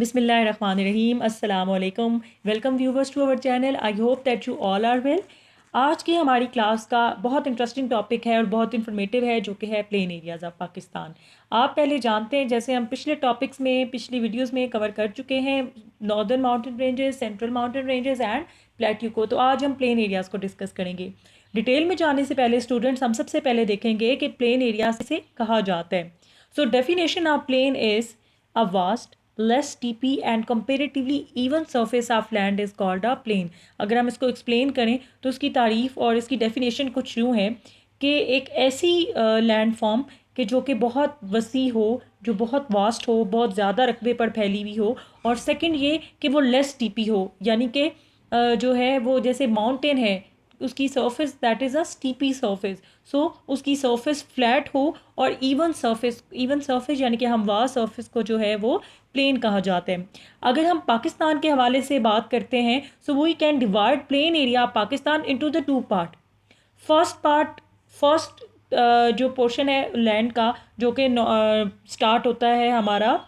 बिस्मिल्लाहिर्रहमानिर्रहीम अस्सलाम वालेकुम। Welcome viewers to our channel. I hope that you all are well. आज की हमारी क्लास का बहुत इंटरेस्टिंग टॉपिक है और बहुत इन्फॉर्मेटिव है, जो कि है प्लेन एरियाज़ ऑफ पाकिस्तान। आप पहले जानते हैं, जैसे हम पिछले टॉपिक्स में पिछली वीडियोस में कवर कर चुके हैं northern mountain ranges, central mountain ranges and plateau को, तो आज हम प्लेन एरियाज़ को डिस्कस करेंगे। डिटेल में जाने से पहले स्टूडेंट्स, हम सबसे पहले देखेंगे कि प्लेन एरिया से कहा जाता है। So definition of plain is a vast less steepy and comparatively even surface of land is called a plain। अगर हम इसको एक्सप्लेन करें तो इसकी तारीफ़ और इसकी डेफिनेशन कुछ यूँ है कि एक ऐसी लैंड फॉर्म कि जो कि बहुत वसी हो, जो बहुत वास्ट हो, बहुत ज़्यादा रकबे पर फैली हुई हो, और सेकंड ये कि वो लेस स्टीपी हो, यानी कि जो है वो जैसे माउंटेन है, उसकी surface that is a steepy surface. So उसकी सरफेस फ्लैट हो और इवन सरफेस यानी कि हमवार सरफेस को जो है वो प्लेन कहा जाता है। अगर हम पाकिस्तान के हवाले से बात करते हैं, so we can divide plain area of Pakistan into the two part. First जो पोर्शन है लैंड का, जो कि स्टार्ट होता है हमारा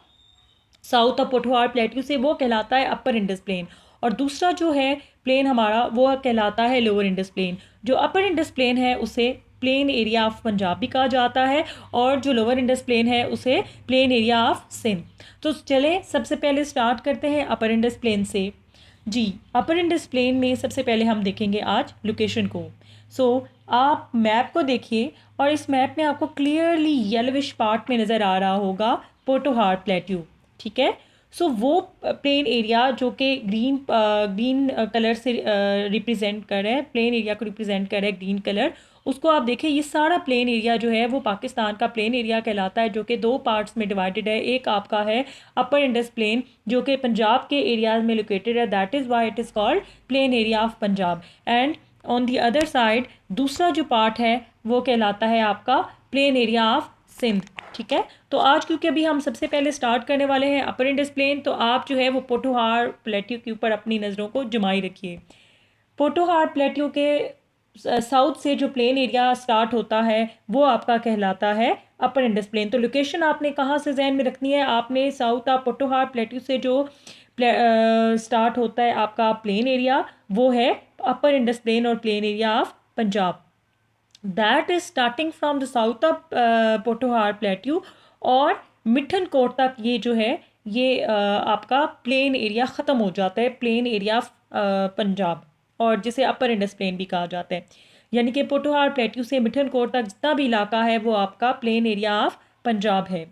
साउथ ऑफ पोठवार प्लेट्यू से, वो कहलाता है अपर इंडस प्लेन। और दूसरा जो है प्लेन हमारा, वो कहलाता है लोअर इंडस प्लेन। जो अपर इंडस प्लेन है उसे प्लेन एरिया ऑफ पंजाब भी कहा जाता है, और जो लोअर इंडस प्लेन है उसे प्लेन एरिया ऑफ सिंध। तो चलें सबसे पहले स्टार्ट करते हैं अपर इंडस प्लेन से। जी, अपर इंडस प्लेन में सबसे पहले हम देखेंगे आज लोकेशन को। आप मैप को देखिए, और इस मैप में आपको क्लियरली येलोविश पार्ट में नज़र आ रहा होगा पोठोहार प्लेट्यू, ठीक है। वो प्लेन एरिया जो कि ग्रीन कलर से रिप्रेजेंट कर रहा है, प्लेन एरिया को रिप्रेजेंट कर रहा है ग्रीन कलर, उसको आप देखें। ये सारा प्लेन एरिया जो है वो पाकिस्तान का प्लेन एरिया कहलाता है, जो कि दो पार्ट्स में डिवाइडेड है। एक आपका है अपर इंडस प्लेन, जो कि पंजाब के एरियाज में लोकेटेड है, that is why it is called plane area of Punjab. And on the other side दूसरा जो पार्ट है वो कहलाता है आपका प्लेन एरिया ऑफ सिंध, ठीक है। तो आज क्योंकि अभी हम सबसे पहले स्टार्ट करने वाले हैं अपर इंडस प्लेन, तो आप जो है वो पोठोहार प्लेट्यू के ऊपर अपनी नज़रों को जमाई रखिए। पोठोहार प्लेट्यू के साउथ से जो प्लेन एरिया स्टार्ट होता है वो आपका कहलाता है अपर इंडस प्लेन। तो लोकेशन आपने कहाँ से जहन में रखनी है, आपने साउथ ऑफ पोठोहार प्लेट्यू से जो स्टार्ट होता है आपका प्लेन एरिया, वो है अपर इंडस प्लेन और plain area of Punjab. That is starting from the south of Pothohar plateau, और मिठन कोट तक ये जो है ये आपका प्लेन एरिया ख़त्म हो जाता है, प्लेन एरिया ऑफ पंजाब, और जिसे अपर इंडस प्लेन भी कहा जाता है। यानी कि पोठोहार प्लेट्यू से मिठन कोट तक जितना भी इलाका है वो आपका प्लेन एरिया ऑफ पंजाब है।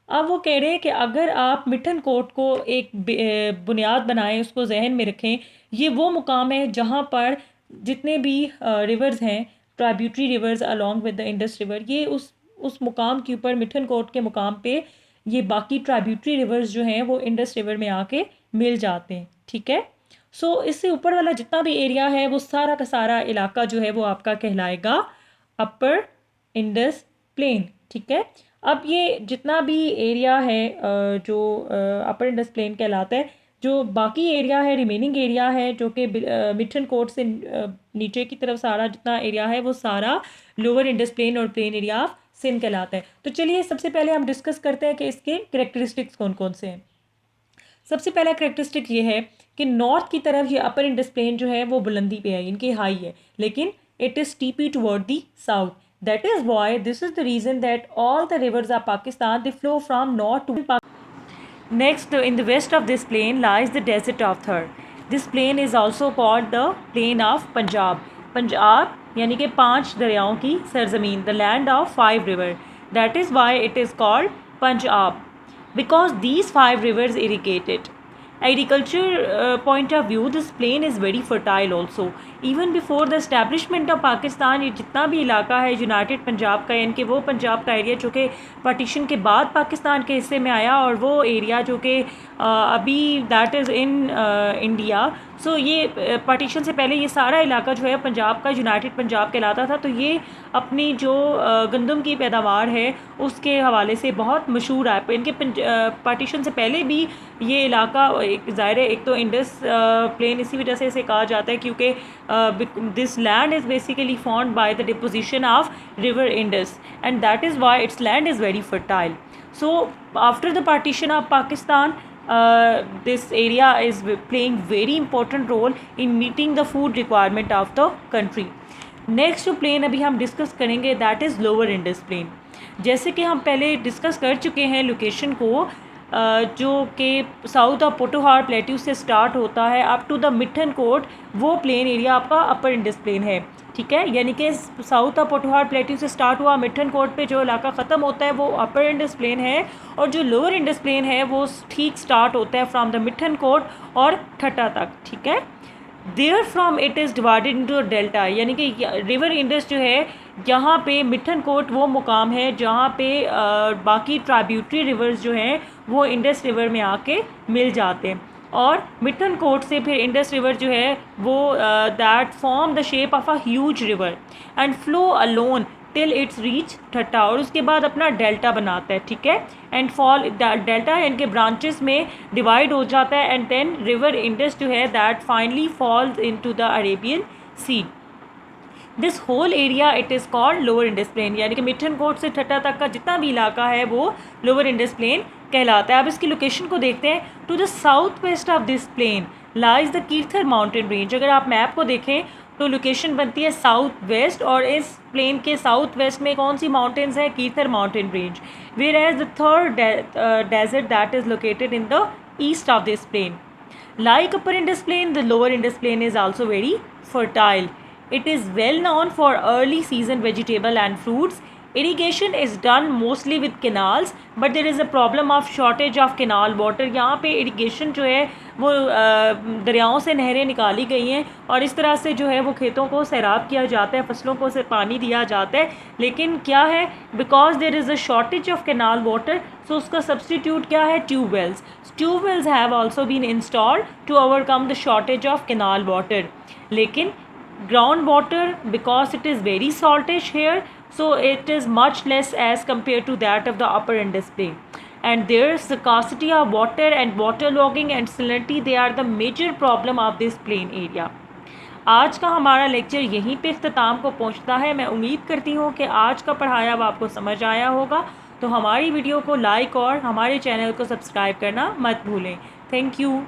अब वो कह रहे हैं कि अगर आप मिठन कोट को एक बुनियाद बनाएं, उसको जहन में रखें, ये वो मुकाम है जहाँ पर जितने भी रिवर्स हैं, tributary reverse along with the Indus river, ये उस मुकाम के ऊपर, मिठन कोट के मुकाम पे, ये बाकी ट्राइब्यूटरी रिवर्स जो हैं वो इंडस रिवर में आके मिल जाते हैं, ठीक है। इससे ऊपर वाला जितना भी एरिया है वो सारा का सारा इलाका जो है वो आपका कहलाएगा अपर इंडस प्लेन, ठीक है। अब ये जितना भी एरिया है जो अपर इंडस प्लेन कहलाता है, जो बाकी एरिया है, रिमेनिंग एरिया है, जो कि मिठन कोट से नीचे की तरफ सारा जितना एरिया है वो सारा लोअर इंडस प्लेन और प्लेन एरिया ऑफ सिंध कहलाता है। तो चलिए सबसे पहले हम डिस्कस करते हैं कि इसके करेक्टरिस्टिक्स कौन कौन से हैं। सबसे पहला करेक्टरिस्टिक ये है कि नॉर्थ की तरफ ये अपर इंडस प्लेन जो है वो बुलंदी पे है, इनकी हाई है, लेकिन it is steepy toward the south. That is why this is the reason that all the rivers of Pakistan, they flow from north to Pakistan. Next, in the west of this plain lies the desert of Thar. This plain is also called the plain of Punjab. Punjab यानी कि 5 दरियाओं की सरजमीन, the land of 5 rivers. That is why it is called Punjab, because these 5 rivers irrigate it. Agriculture point of view, this plain is very fertile also. Even before the establishment of Pakistan, ये जितना भी इलाका है United Punjab का, यानी कि वो पंजाब का एरिया जो कि पार्टीशन के बाद पाकिस्तान के हिस्से में आया, और वो एरिया जो कि अभी दैट इज़ इन इंडिया। ये पार्टीशन से पहले ये सारा इलाका जो है पंजाब का यूनाइटेड पंजाब कहलाता था। तो ये अपनी जो गंदम की पैदावार है उसके हवाले से बहुत मशहूर है। इनके पार्टीशन से पहले भी ये इलाका ज़ाहिर है, एक तो इंडस प्लेन इसी वजह से इसे कहा जाता है क्योंकि this land is basically formed by the deposition of river Indus, and that is why it's land is very fertile. So after the partition of Pakistan, this area is playing very important role in meeting the food requirement of the country. Next जो plain अभी हम discuss करेंगे that is lower Indus plain. जैसे कि हम पहले discuss कर चुके हैं लोकेशन को, जो कि साउथ ऑफ पोटोहार प्लेट्यू से स्टार्ट होता है अप टू द मिठनकोट, वो प्लेन एरिया आपका अपर इंडस प्लेन है. ठीक है, यानी कि साउथ ऑफ पोटोहार प्लेट्यू से स्टार्ट हुआ, मिठनकोट पे जो इलाका ख़त्म होता है वो अपर इंडस प्लेन है, और जो लोअर इंडस प्लेन है वो ठीक स्टार्ट होता है फ्रॉम द मिठनकोट और ठट्टा तक. ठीक है, there from it is divided into delta, यानी कि रिवर इंडस जो है यहाँ पे मिठनकोट वो मुकाम है जहाँ पे बाकी ट्राइब्यूटरी रिवर्स जो हैं वो इंडस रिवर में आके मिल जाते हैं, और मिठनकोट से फिर इंडस रिवर जो है वो that form the shape of a huge river and flow alone till its reach Thatta, और उसके बाद अपना डेल्टा बनाता है. ठीक है, एंड फॉल डेल्टा इनके ब्रांचेस में डिवाइड हो जाता है, एंड देन रिवर इंडस जो है that finally falls into the Arabian sea. This whole area it is called lower Indus plain, यानी कि मिठनकोट से ठट्टा तक का जितना भी इलाका है वो लोअर इंडस प्लेन कहलाता है. अब इसकी लोकेशन को देखते हैं. To the south west of this plain lies the Kirthar mountain range. अगर आप मैप को देखें तो लोकेशन बनती है साउथ वेस्ट, और इस प्लेन के साउथ वेस्ट में कौन सी माउंटेन्स है? Kirthar mountain range. Whereas the Thar desert that is located in the east of this plain. Like upper Indus plain, the lower Indus plain is also very fertile. It is well known for early season vegetable and fruits. Irrigation is done mostly with canals, but there is a problem of shortage of canal water. यहाँ पे irrigation जो है वो दरियाओं से नहरें निकाली गई हैं, और इस तरह से जो है वो खेतों को सैराब किया जाता है, फसलों को से पानी दिया जाता है. लेकिन क्या है, because there is a shortage of canal water, so उसका सब्सटीट्यूट क्या है? Tubewells. Tubewells have also been installed to overcome the shortage of canal water. लेकिन ground water, because it is very saltish here, so it is much less as compared to that of the upper Indus plain, and their scarcity of water and waterlogging and salinity, they are the major problem of this plain area. आज का हमारा lecture यहीं पे इख्तिताम को पहुंचता है. मैं उम्मीद करती हूँ कि आज का पढ़ाया हुआ आपको समझ आया होगा. तो हमारी वीडियो को लाइक और हमारे चैनल को सब्सक्राइब करना मत भूलें. Thank you.